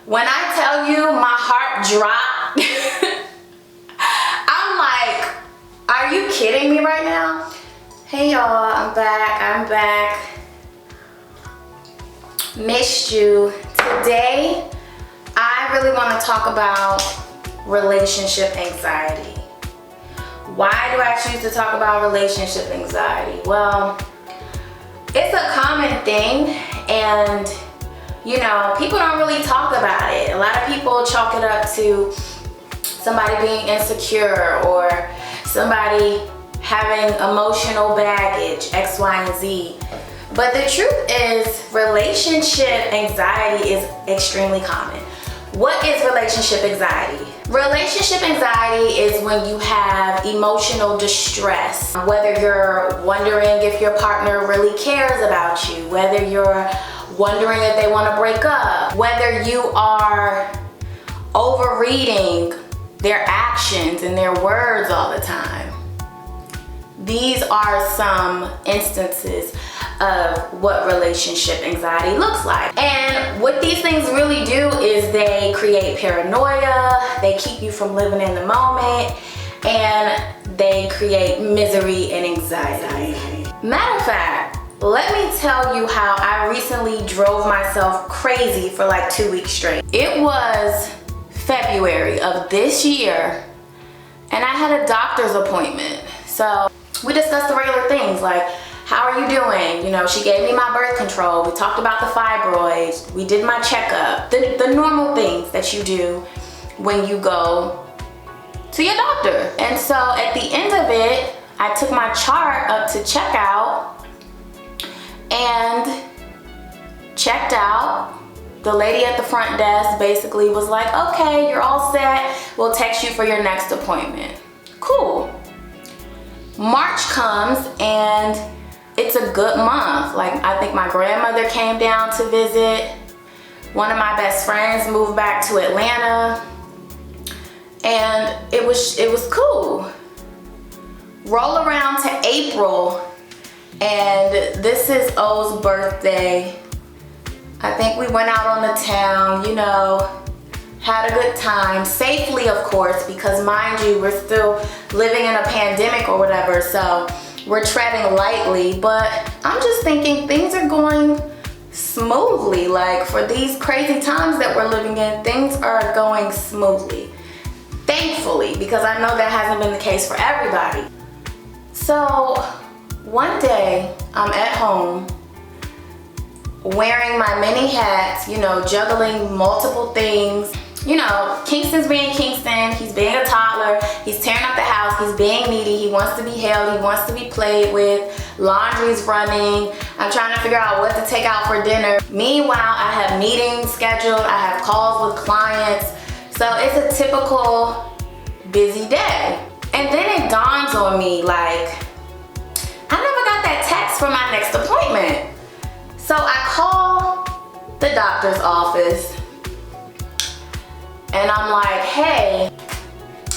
When I tell you my heart dropped, I'm like, are you kidding me right now? Hey y'all, I'm back. Missed you. Today, I really want to talk about relationship anxiety. Why do I choose to talk about relationship anxiety? Well, it's a common thing, and you know, people don't really talk about it. A lot of people chalk it up to somebody being insecure or somebody having emotional baggage, X, Y, and Z. But the truth is, relationship anxiety is extremely common. What is relationship anxiety? Relationship anxiety is when you have emotional distress, whether you're wondering if your partner really cares about you, whether you're wondering if they want to break up, whether you are overreading their actions and their words all the time. These are some instances of what relationship anxiety looks like. And what these things really do is they create paranoia, they keep you from living in the moment, and they create misery and anxiety. Matter of fact, let me tell you how I recently drove myself crazy for like 2 weeks straight. It was February of this year, and I had a doctor's appointment. So we discussed the regular things like, how are you doing? You know, she gave me my birth control. We talked about the fibroids. We did my checkup. The normal things that you do when you go to your doctor. And so at the end of it, I took my chart up to checkout and checked out. The lady at the front desk basically was like, okay, you're all set. We'll text you for your next appointment. Cool. March comes and it's a good month. Like, I think my grandmother came down to visit. One of my best friends moved back to Atlanta. And it was cool. Roll around to April, and this is O's birthday. I think we went out on the town, you know, had a good time, safely of course, because mind you, we're still living in a pandemic or whatever, so we're treading lightly. But I'm just thinking things are going smoothly. Like, for these crazy times that we're living in, things are going smoothly. Thankfully, because I know that hasn't been the case for everybody. So one day I'm at home wearing my many hats, you know, juggling multiple things. You know, Kingston's being Kingston, he's being a toddler, he's tearing up the house, he's being needy, he wants to be held, he wants to be played with, laundry's running, I'm trying to figure out what to take out for dinner. Meanwhile, I have meetings scheduled, I have calls with clients, so it's a typical busy day. And then it dawns on me, like, I never got that text for my next appointment. So I call the doctor's office and I'm like, hey,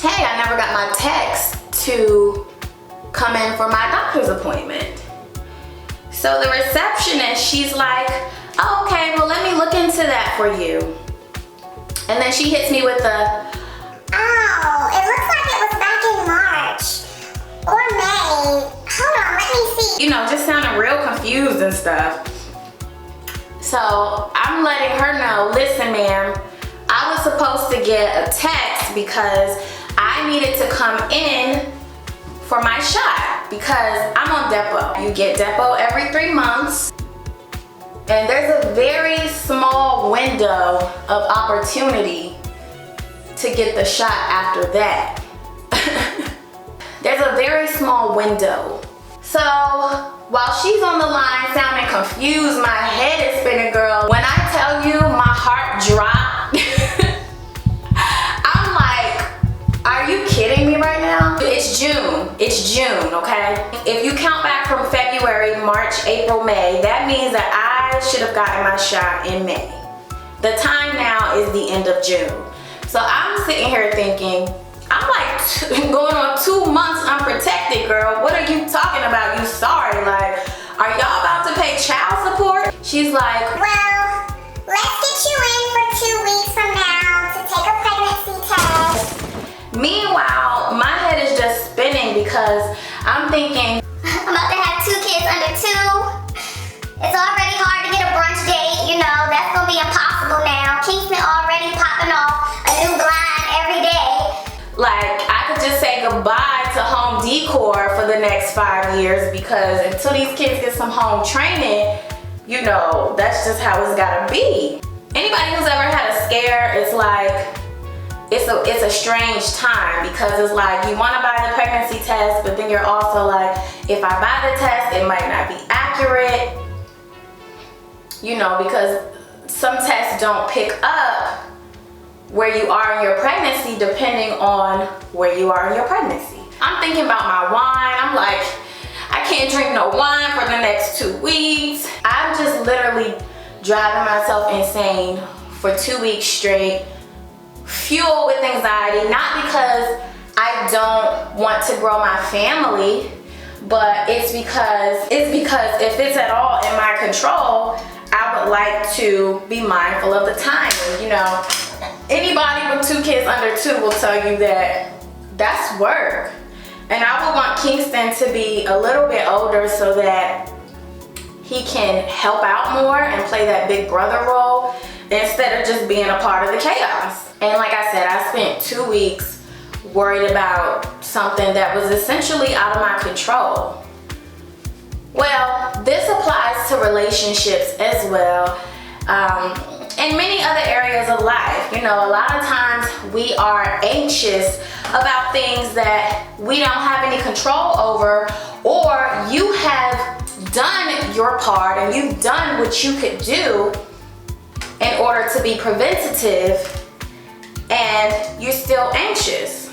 I never got my text to come in for my doctor's appointment. So the receptionist, she's like, oh, okay, well, let me look into that for you. And then she hits me with the, oh, it looks like it was back in March or May. Hold on, let me see. you know, just sounding real confused and stuff. So I'm letting her know, listen, ma'am, I was supposed to get a text because I needed to come in for my shot because I'm on depot. You get depot every 3 months, and there's a very small window of opportunity to get the shot after that. There's a very small window. So while she's on the line sounding confused, my head is spinning, girl. When I tell you my heart dropped, I'm like, are you kidding me right now? It's June, okay? If you count back from February, March, April, May, that means that I should have gotten my shot in May. The time now is the end of June. So I'm sitting here thinking, I'm like going on 2 months unprotected, girl. What are you talking about? You sorry? Like, are y'all about to pay child support? She's like, well, let's get you in for 2 weeks from because I'm thinking, I'm about to have 2 kids under 2. It's already hard to get a brunch date, you know, that's gonna be impossible now. Kingston already popping off a new line every day. like, I could just say goodbye to home decor for the next 5 years, because until these kids get some home training, you know, that's just how it's gotta be. Anybody who's ever had a scare, it's like, it's a strange time, because it's like you want to buy the pregnancy test, but then you're also like, if I buy the test, it might not be accurate, you know, because some tests don't pick up where you are in your pregnancy depending on where you are in your pregnancy. I'm thinking about my wine. I'm like, I can't drink no wine for the next 2 weeks. I'm just literally driving myself insane for 2 weeks straight, fueled with anxiety, not because I don't want to grow my family, but it's because if it's at all in my control, I would like to be mindful of the timing. You know, anybody with 2 kids under 2 will tell you that that's work. And I would want Kingston to be a little bit older so that he can help out more and play that big brother role instead of just being a part of the chaos. And like I said, I spent 2 weeks worried about something that was essentially out of my control. Well, this applies to relationships as well, and many other areas of life. You know, a lot of times we are anxious about things that we don't have any control over, or you have done your part and you've done what you could do in order to be preventative, and you're still anxious.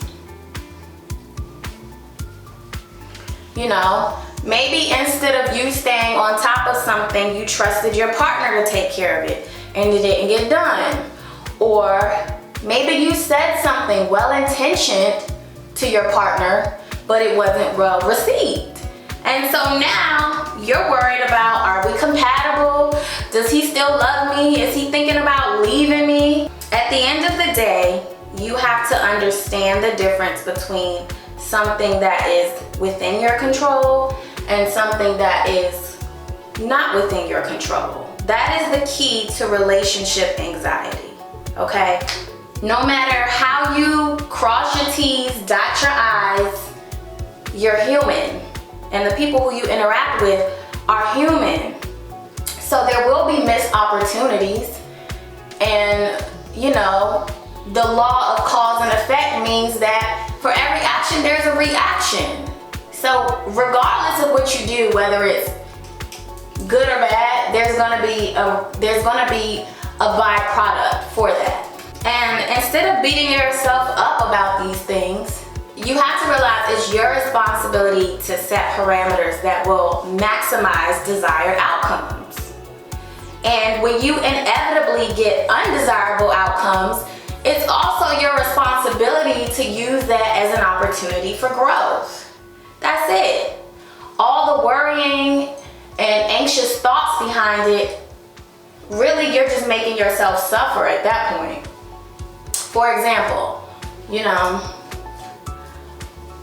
You know, maybe instead of you staying on top of something, you trusted your partner to take care of it and it didn't get done. Or maybe you said something well-intentioned to your partner, but it wasn't well received. And so now you're worried about, are we compatible? Does he still love me? Is he thinking about leaving me? At the end of the day, you have to understand the difference between something that is within your control and something that is not within your control. That is the key to relationship anxiety, okay? No matter how you cross your T's, dot your I's, you're human. And the people who you interact with are human. So there will be missed opportunities. And, you know, the law of cause and effect means that for every action, there's a reaction. So regardless of what you do, whether it's good or bad, there's gonna be a byproduct for that. And instead of beating yourself up about these things, you have to realize it's your responsibility to set parameters that will maximize desired outcomes. And when you inevitably get undesirable outcomes, it's also your responsibility to use that as an opportunity for growth. That's it. All the worrying and anxious thoughts behind it, really you're just making yourself suffer at that point. For example, you know,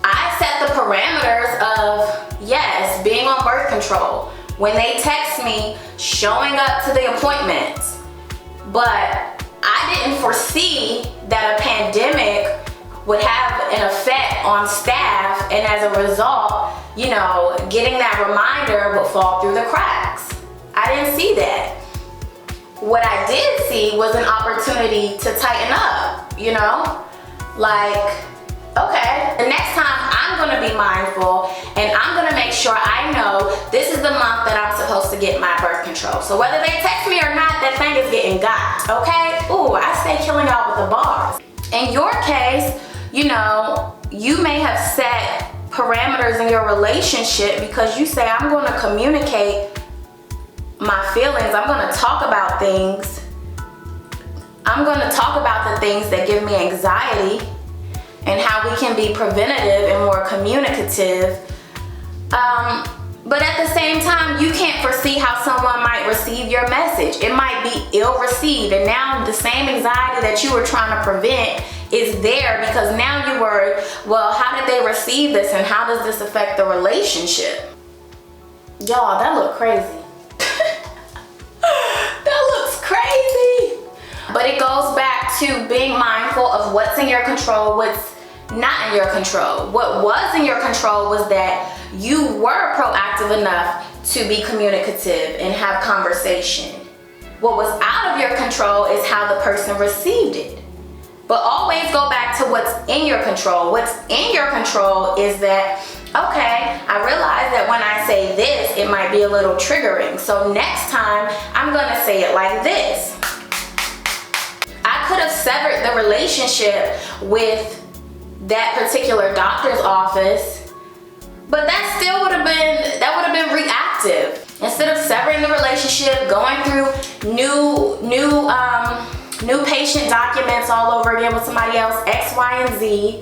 I set the parameters of, yes, being on birth control. When they text me, showing up to the appointments. But I didn't foresee that a pandemic would have an effect on staff, and as a result, you know, getting that reminder would fall through the cracks. I didn't see that. What I did see was an opportunity to tighten up, you know? Like, okay, the next time I'm gonna be mindful and I'm gonna make sure I know this is the month that I'm supposed to get my birth control. So whether they text me or not, that thing is getting got, okay? Ooh, I stay killing out with the bars. In your case, you know, you may have set parameters in your relationship because you say, I'm gonna communicate my feelings, I'm gonna talk about things. I'm gonna talk about the things that give me anxiety and how we can be preventative and more communicative. But at the same time, you can't foresee how someone might receive your message. It might be ill received, and now the same anxiety that you were trying to prevent is there because now you worry, well, how did they receive this and how does this affect the relationship? Y'all, that look crazy. That looks crazy. But it goes back to being mindful of what's in your control, what's not in your control. What was in your control was that you were proactive enough to be communicative and have conversation. What was out of your control is how the person received it. But always go back to what's in your control. What's in your control is that, okay, I realize that when I say this, it might be a little triggering. So next time, I'm gonna say it like this. I could have severed the relationship with that particular doctor's office, but that still would have been reactive. Instead of severing the relationship, going through new patient documents all over again with somebody else, X, Y, and Z,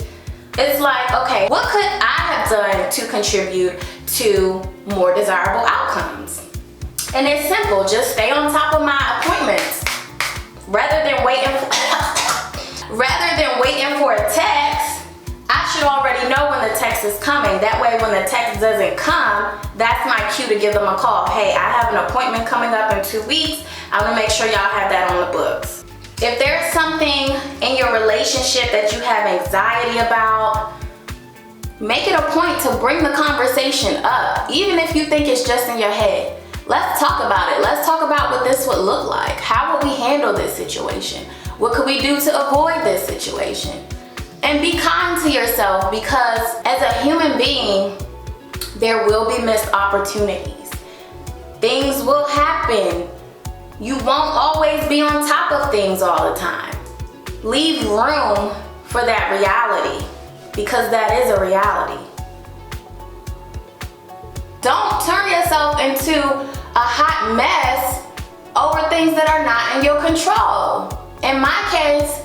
it's like, okay, what could I have done to contribute to more desirable outcomes? And it's simple, just stay on top of my appointments. Rather than waiting for a text, I should already know when the text is coming. That way when the text doesn't come, that's my cue to give them a call. Hey, I have an appointment coming up in 2 weeks. I'm gonna make sure y'all have that on the books. If there's something in your relationship that you have anxiety about, make it a point to bring the conversation up. Even if you think it's just in your head. Let's talk about it. Let's talk about what this would look like. How would we handle this situation? What could we do to avoid this situation? And be kind to yourself, because as a human being, there will be missed opportunities. Things will happen. You won't always be on top of things all the time. Leave room for that reality, because that is a reality. Don't turn yourself into a hot mess over things that are not in your control. In my case,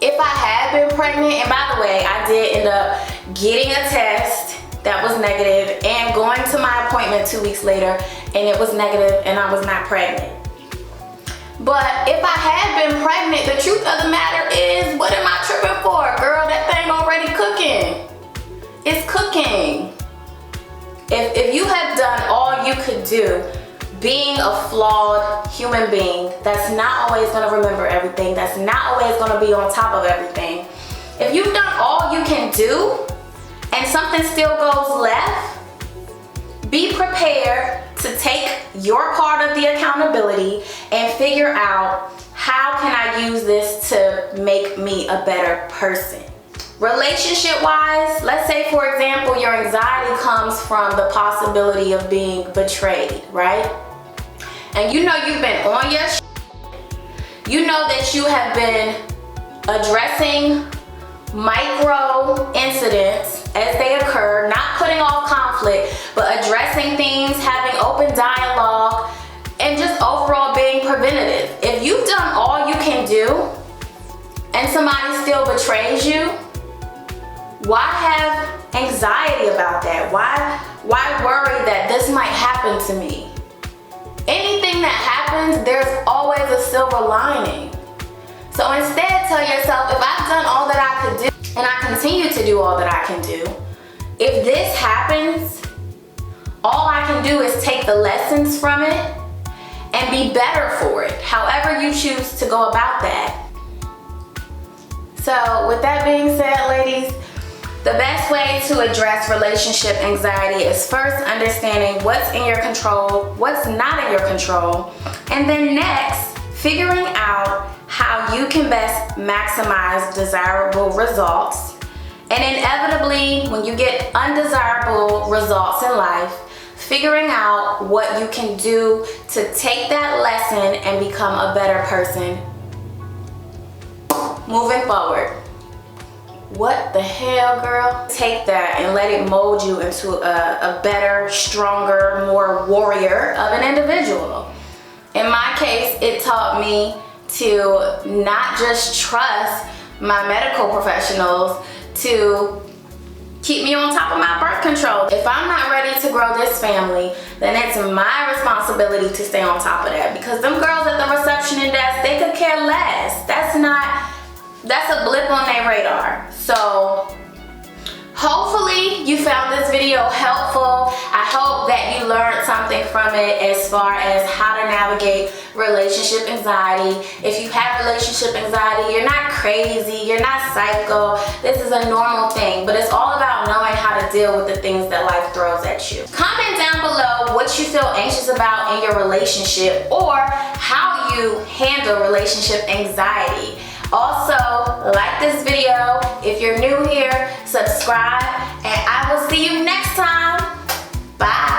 if I had been pregnant, and by the way, I did end up getting a test that was negative and going to my appointment 2 weeks later and it was negative and I was not pregnant. But if I had been pregnant, the truth of the matter is, what am I tripping for? Girl, that thing already cooking. It's cooking. If you have done all you could do, being a flawed human being that's not always gonna remember everything, that's not always gonna be on top of everything. If you've done all you can do and something still goes left, be prepared to take your part of the accountability and figure out, how can I use this to make me a better person? Relationship wise, let's say for example, your anxiety comes from the possibility of being betrayed, right? And you know you've been on your shit. You know that you have been addressing micro incidents as they occur, not putting off conflict, but addressing things, having open dialogue, and just overall being preventative. If you've done all you can do and somebody still betrays you, why have anxiety about that? Why worry that this might happen to me? Anything that happens, there's always a silver lining. So instead, tell yourself, if I've done all that I could do, and I continue to do all that I can do, if this happens, all I can do is take the lessons from it and be better for it, however you choose to go about that. So with that being said, ladies, the best way to address relationship anxiety is first understanding what's in your control, what's not in your control, and then next, figuring out how you can best maximize desirable results. And inevitably, when you get undesirable results in life, figuring out what you can do to take that lesson and become a better person moving forward. What the hell, girl? Take that and let it mold you into a better, stronger, more warrior of an individual. In my case, it taught me to not just trust my medical professionals to keep me on top of my birth control. If I'm not ready to grow this family, then it's my responsibility to stay on top of that, because them girls at the reception desk, they could care less. That's not that's a blip on their radar. So hopefully you found this video helpful. I hope that you learned something from it as far as how to navigate relationship anxiety. If you have relationship anxiety, you're not crazy, you're not psycho. This is a normal thing, but it's all about knowing how to deal with the things that life throws at you. Comment down below what you feel anxious about in your relationship or how you handle relationship anxiety. Also, like this video. If you're new here, subscribe, and I will see you next time. Bye.